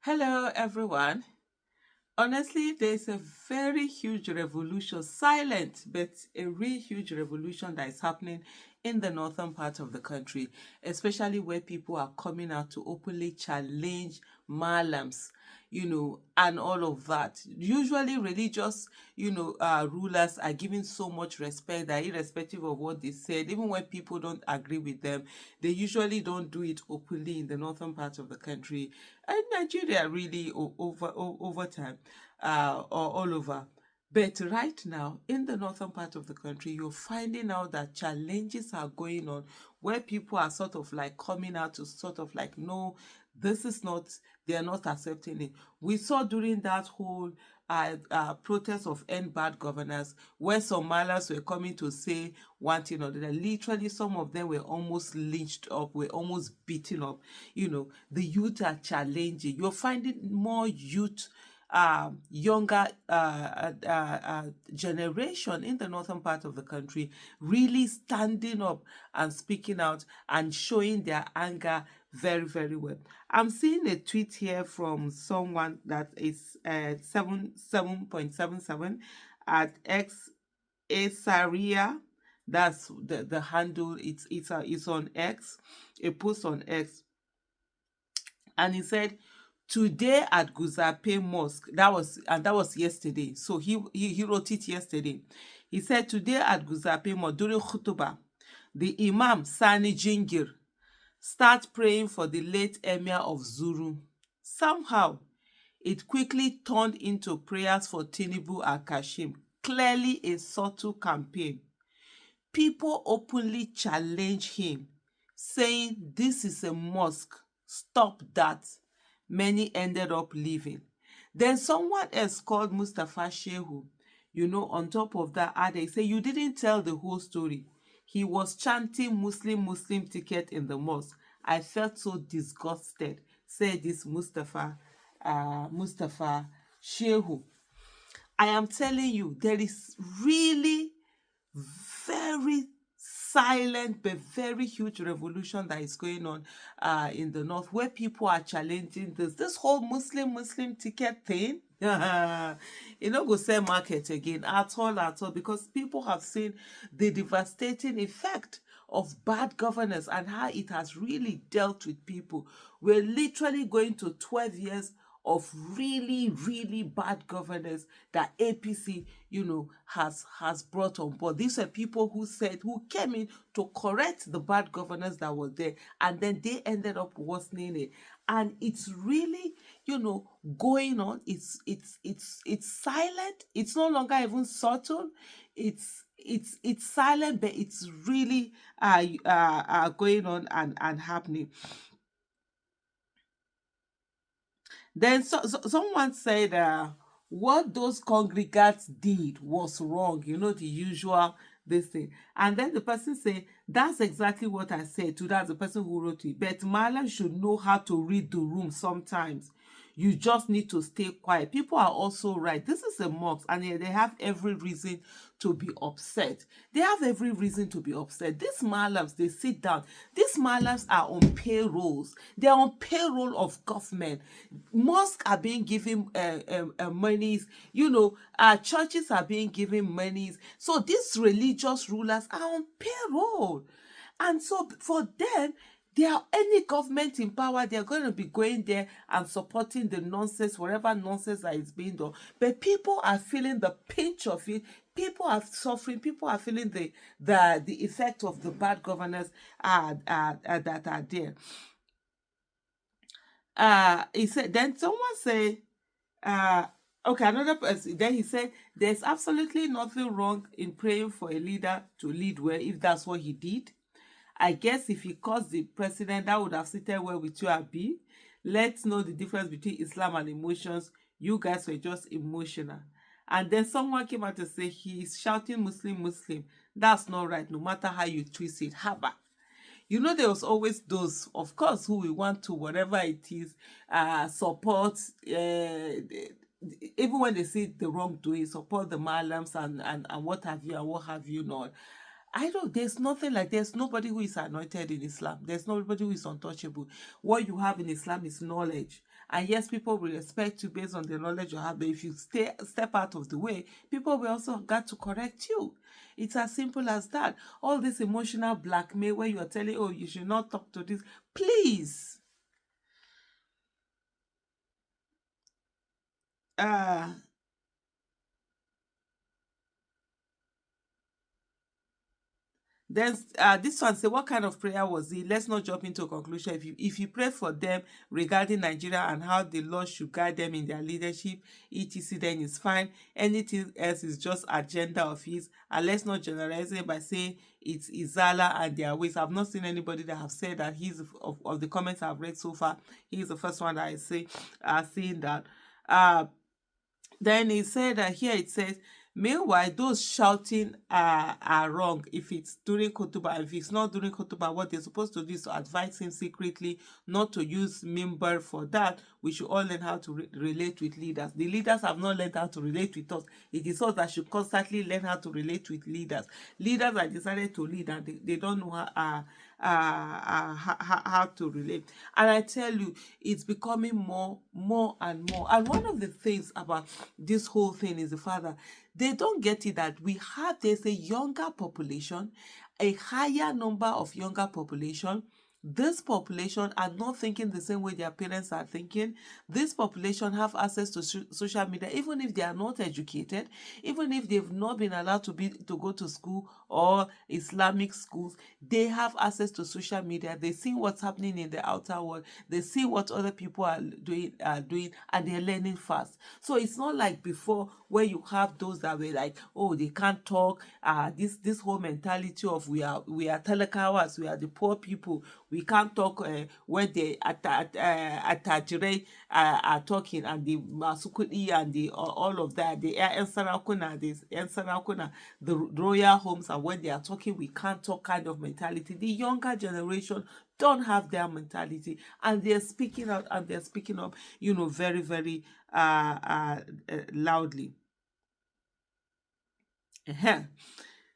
Hello, everyone. Honestly, there's a very huge revolution, silent, but a real huge revolution that is happening in the northern part of the country, especially where people are coming out to openly challenge Malams, and all of that. Usually, religious, rulers are given so much respect that irrespective of what they said, even when people don't agree with them, they usually don't do it openly in the northern part of the country and Nigeria really over time or all over. But right now, in the northern part of the country, you're finding out that challenges are going on where people are sort of like coming out to sort of like, no, this is not, they're not accepting it. We saw during that whole protest of end bad governance where some Malas were coming to say one thing or the other. Literally, some of them were almost lynched up, were almost beaten up. The youth are challenging. You're finding more youth younger generation in the northern part of the country really standing up and speaking out and showing their anger very, very well. I'm seeing a tweet here from someone that is 7.77 at X Asaria. That's the handle. It's on X, a post on X, and he said today at Guzape Mosque. That was yesterday. So he wrote it yesterday. He said today at Guzape Mosque during khutbah, the Imam Sani Jingir start praying for the late Emir of Zuru. Somehow, it quickly turned into prayers for Tinubu and Kashim. Clearly a subtle campaign. People openly challenge him, saying this is a mosque, stop that. Many ended up leaving. Then someone else called Mustafa Shehu, on top of that ad, they say, you didn't tell the whole story. He was chanting Muslim ticket in the mosque. I felt so disgusted, said this Mustafa Shehu. I am telling you, there is really very silent but very huge revolution that is going on in the north where people are challenging this whole Muslim ticket thing. Go sell market again at all because people have seen the devastating effect of bad governance and how it has really dealt with people. We're literally going to 12 years of really, really bad governance that APC, has brought on board. These are people who came in to correct the bad governance that was there, and then they ended up worsening it. And it's really, going on. It's silent. It's no longer even subtle. It's silent, but it's really going on and happening. Then someone said what those congregants did was wrong, the usual this thing. And then the person said, that's exactly what I said to that, the person who wrote it. But Malam should know how to read the room sometimes. You just need to stay quiet. People are also right. This is a mosque, and they have every reason to be upset. They have every reason to be upset. These malams, they sit down. These malams are on payrolls. They are on payroll of government. Mosques are being given monies. Churches are being given monies. So these religious rulers are on payroll. And so for them, any government in power, they're going to be going there and supporting the nonsense, whatever nonsense that is being done. But people are feeling the pinch of it. People are suffering. People are feeling the effect of the bad governance that are there. He said. Then someone say, okay, another person. Then he said, "There's absolutely nothing wrong in praying for a leader to lead well if that's what he did. I guess if he caused the president, that would have sitted well with you, Abi. Let's know the difference between Islam and emotions. You guys were just emotional." And then someone came out to say he's shouting Muslim. That's not right, no matter how you twist it. Haba. There was always those, of course, who we want to, whatever it is, support, even when they see the wrongdoing, support the Malams and what have you not. I don't, there's nothing like, there's nobody who is anointed in Islam. There's nobody who is untouchable. What you have in Islam is knowledge. And yes, people will respect you based on the knowledge you have. But if you step out of the way, people will also got to correct you. It's as simple as that. All this emotional blackmail where you are telling, oh, you should not talk to this. Please. Uh, Then this one say, what kind of prayer was it? Let's not jump into a conclusion. If you pray for them regarding Nigeria and how the Lord should guide them in their leadership, etc., then it's fine. Anything else is just agenda of his. And let's not generalize it by saying it's Izala and their ways. I've not seen anybody that have said that. He's of the comments I've read so far, he's the first one that I say seeing that. Then he said that here it says, meanwhile, those shouting are wrong if it's during Kotuba. If it's not during Kotuba, what they're supposed to do is to advise him secretly not to use member for that. We should all learn how to relate with leaders. The leaders have not learned how to relate with us. It is us that should constantly learn how to relate with leaders. Leaders are decided to lead and they don't know how to relate. And I tell you, it's becoming more and more. And one of the things about this whole thing is the fact that they don't get it that there's a younger population, a higher number of younger population. This population are not thinking the same way their parents are thinking. This population have access to social media, even if they are not educated, even if they've not been allowed to go to school or Islamic schools. They have access to social media. They see what's happening in the outer world. They see what other people are doing, and they're learning fast. So it's not like before where you have those that were like, oh, they can't talk. This whole mentality of we are telekawas, we are the poor people. We can't talk when the Atajire are talking, and the Masukudi and the all of that, the Ensarakuna, the royal homes, and when they are talking, we can't talk kind of mentality. The younger generation don't have their mentality, and they're speaking out and they're speaking up, very, very loudly. Uh-huh.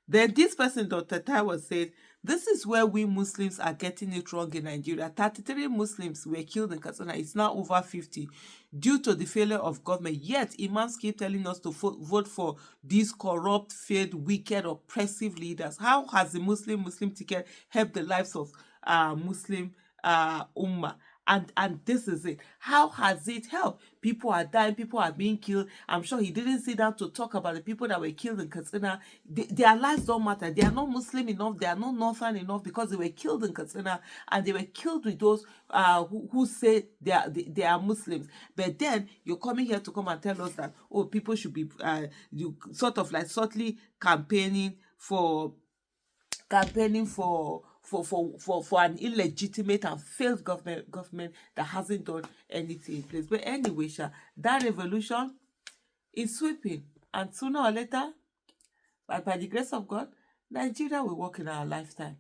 Then this person, Dr. Taiwo, said, this is where we Muslims are getting it wrong in Nigeria. 33 Muslims were killed in Katsina. It's now over 50 due to the failure of government. Yet, Imams keep telling us to vote for these corrupt, failed, wicked, oppressive leaders. How has the Muslim ticket helped the lives of Muslim Ummah? And this is it. How has it helped? People are dying, people are being killed. I'm sure he didn't sit down to talk about the people that were killed in Katsina. Their lives don't matter. They are not Muslim enough, they are not Northern enough, because they were killed in Katsina, and they were killed with those who say they are Muslims. But then you're coming here to come and tell us that, oh, people should be you sort of like subtly campaigning for an illegitimate and failed government that hasn't done anything in place. But anyway, that revolution is sweeping, and sooner or later, by the grace of God, Nigeria will work in our lifetime.